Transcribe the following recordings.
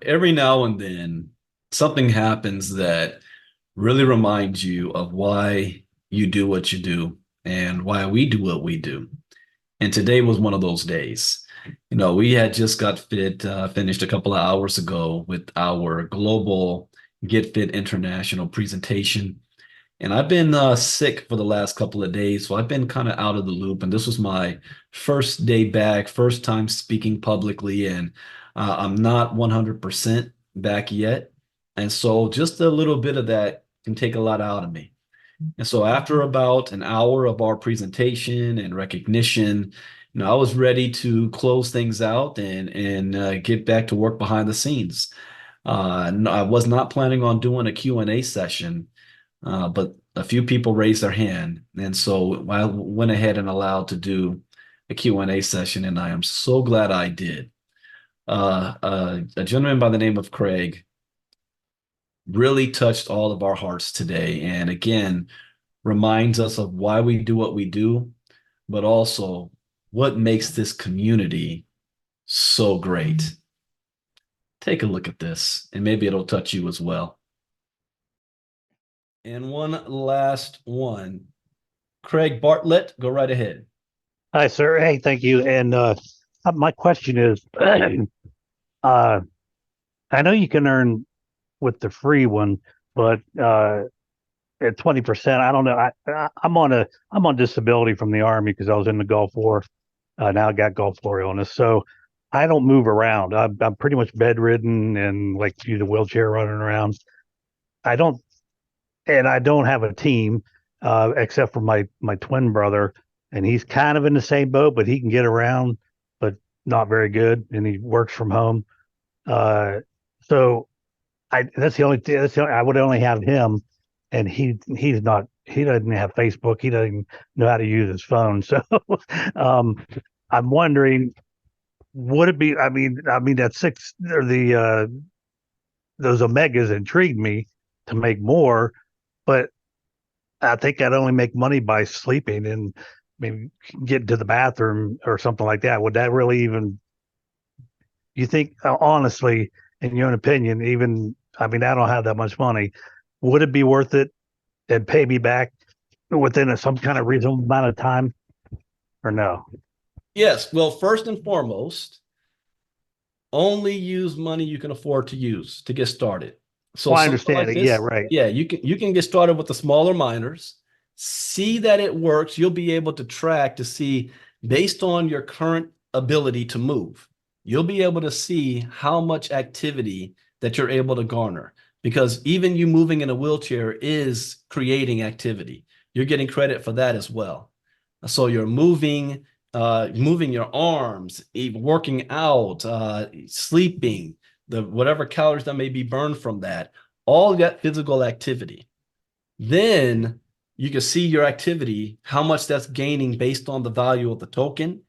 Every now and then something happens that really reminds you of why you do what you do and why we do what we do. And today was one of those days. We had just got fit, finished a couple of hours ago with our global GetFit International presentation. And I've been sick for the last couple of days, so I've been kind of out of the loop. And this was my first day back, first time speaking publicly, and I'm not 100% back yet. And so just a little bit of that can take a lot out of me. And so after about an hour of our presentation and recognition, I was ready to close things out and get back to work behind the scenes. No, I was not planning on doing a Q&A session, but a few people raised their hand. And so I went ahead and allowed to do a Q&A session, and I am so glad I did. A gentleman by the name of Craig really touched all of our hearts today. And again, reminds us of why we do what we do, but also what makes this community so great. Take a look at this, and maybe it'll touch you as well. And one last one. Craig Bartlett, go right ahead. Hi, sir. Hey, thank you. And my question is, I know you can earn with the free one, but at 20%, I don't know. I'm on disability from the Army because I was in the Gulf War. Now I got Gulf War illness, so I don't move around. I'm pretty much bedridden and like use a wheelchair running around. I don't, and I don't have a team except for my twin brother, and he's kind of in the same boat, but he can get around, but not very good, and he works from home. Uh, so I would only have him, and he doesn't have Facebook. He doesn't know how to use his phone. So um, I'm wondering, would it be? I mean that six or the those omegas intrigued me to make more, but I think I'd only make money by sleeping and maybe get to the bathroom or something like that. Would that really even? You think honestly, in your own opinion, even I mean I don't have that much money. Would it be worth it and pay me back within some kind of reasonable amount of time or no? Yes, well, first and foremost, only use money you can afford to use to get started. So Well, I something understand like it. Yeah, this, right. yeah, you can get started with the smaller miners, see that it works. You'll be able to track to see based on your current ability to move. You'll be able to see how much activity that you're able to garner because even you moving in a wheelchair is creating activity. You're getting credit for that as well. So you're moving your arms, working out, sleeping, the whatever calories that may be burned from that, all that physical activity. Then you can see your activity, how much that's gaining based on the value of the token,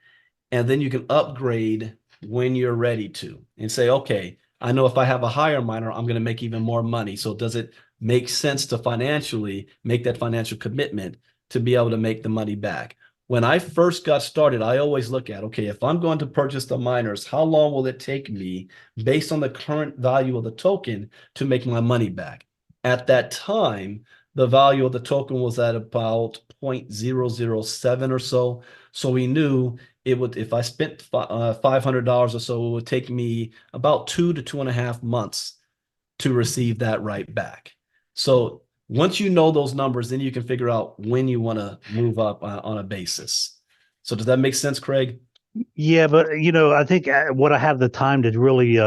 and then you can upgrade when you're ready to and say, okay, I know if I have a higher miner, I'm going to make even more money. So does it make sense to financially make that financial commitment to be able to make the money back? When I first got started, I always look at, okay, if I'm going to purchase the miners, how long will it take me based on the current value of the token to make my money back? At that time, the value of the token was at about 0.007 or so. So we knew it would, if I spent $500 or so, it would take me about 2 to 2.5 months to receive that right back. So once you know those numbers, then you can figure out when you want to move up on a basis. So does that make sense, Craig? Yeah, but I think would I have the time to really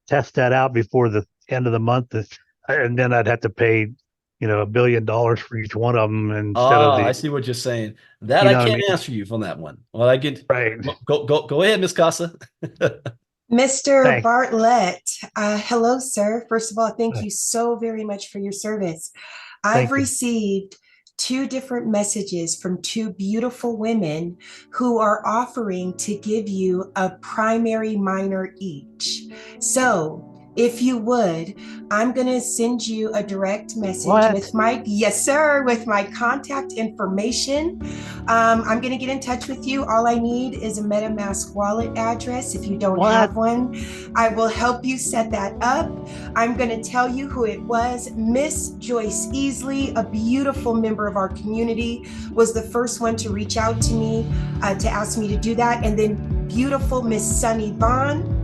test that out before the end of the month? And then I'd have to pay, $1 billion for each one of them instead of Ah, I the, see what you're saying. That you I know what I can't mean? answer you from that one. Well, I get Right. go ahead, Miss Casa. Mr. Thanks. Bartlett, hello, sir. First of all, thank you so very much for your service. I've Thank you. received two different messages from two beautiful women who are offering to give you a primary minor each. So If you would, I'm going to send you a direct message What? with my, yes, sir, with my contact information. I'm going to get in touch with you. All I need is a MetaMask wallet address. If you don't What? have one, I will help you set that up. I'm going to tell you who it was. Miss Joyce Easley, a beautiful member of our community, was the first one to reach out to me to ask me to do that. And then beautiful Miss Sunny Bond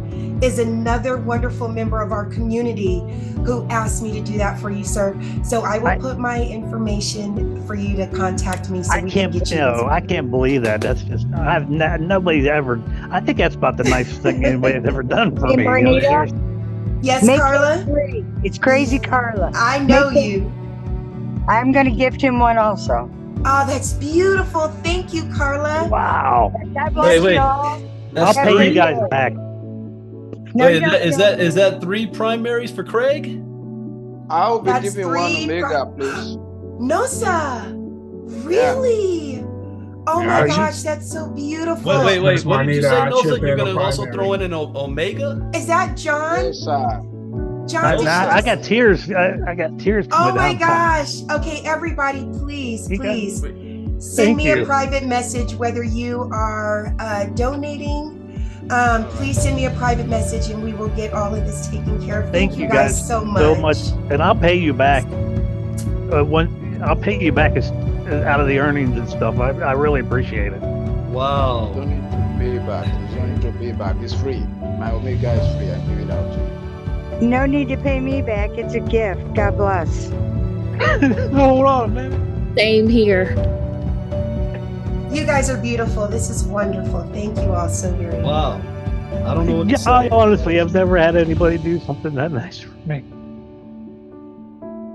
is another wonderful member of our community who asked me to do that for you, sir. So I will put my information for you to contact me so we can get you this. I can't believe that. That's just, nobody's ever, I think that's about the nicest thing anybody's ever done for Hey, me. Bernita? Yes, Make Carla? it free. It's crazy, Carla. I know Make it- you. I'm going to gift him one also. Oh, that's beautiful. Thank you, Carla. Wow. God bless wait. y'all. That's I'll pay Every you three. guys day. back. No, Wait, you don't. is that 3 primaries for Craig? I'll be That's giving one three Omega, please. No, sir. Really? Oh my Are you- gosh, that's so beautiful. Wait. Miss What did you Juanita, say, I Nosa? chip You're in a gonna also primary. throw in an Omega? Is that John? Yes, sir. John, I, did you I got tears. I got tears Oh coming my down. gosh. Okay, everybody, please, You got- please send Thank me you. a private message whether you are donating. Please send me a private message and we will get all of this taken care of. Thank you guys so much. And I'll pay you back. I'll pay you back as out of the earnings and stuff. I really appreciate it. Wow. Don't need to pay back. You don't need to pay back. It's free. My Omega is free. I give it out to you. No need to pay me back. It's a gift. God bless. Hold on, man. Same here. You guys are beautiful. This is wonderful. Thank you all so very much. Wow. I don't know what to Yeah, say. I honestly have never had anybody do something that nice for me.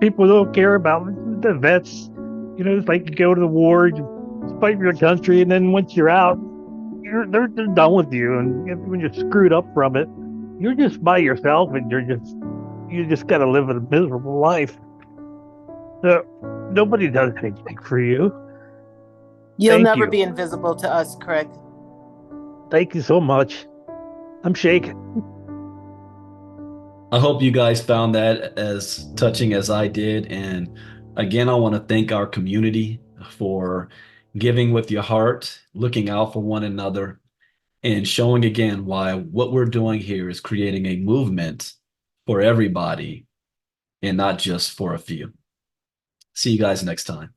People don't care about the vets. You know, it's like you go to the war, you fight for your country, and then once you're out, they're done with you. And when you're screwed up from it, you're just by yourself, and you just got to live a miserable life. So nobody does anything for you. You'll Thank never you. be invisible to us, Craig. Thank you so much. I'm shaking. I hope you guys found that as touching as I did. And again, I want to thank our community for giving with your heart, looking out for one another, and showing again why what we're doing here is creating a movement for everybody and not just for a few. See you guys next time.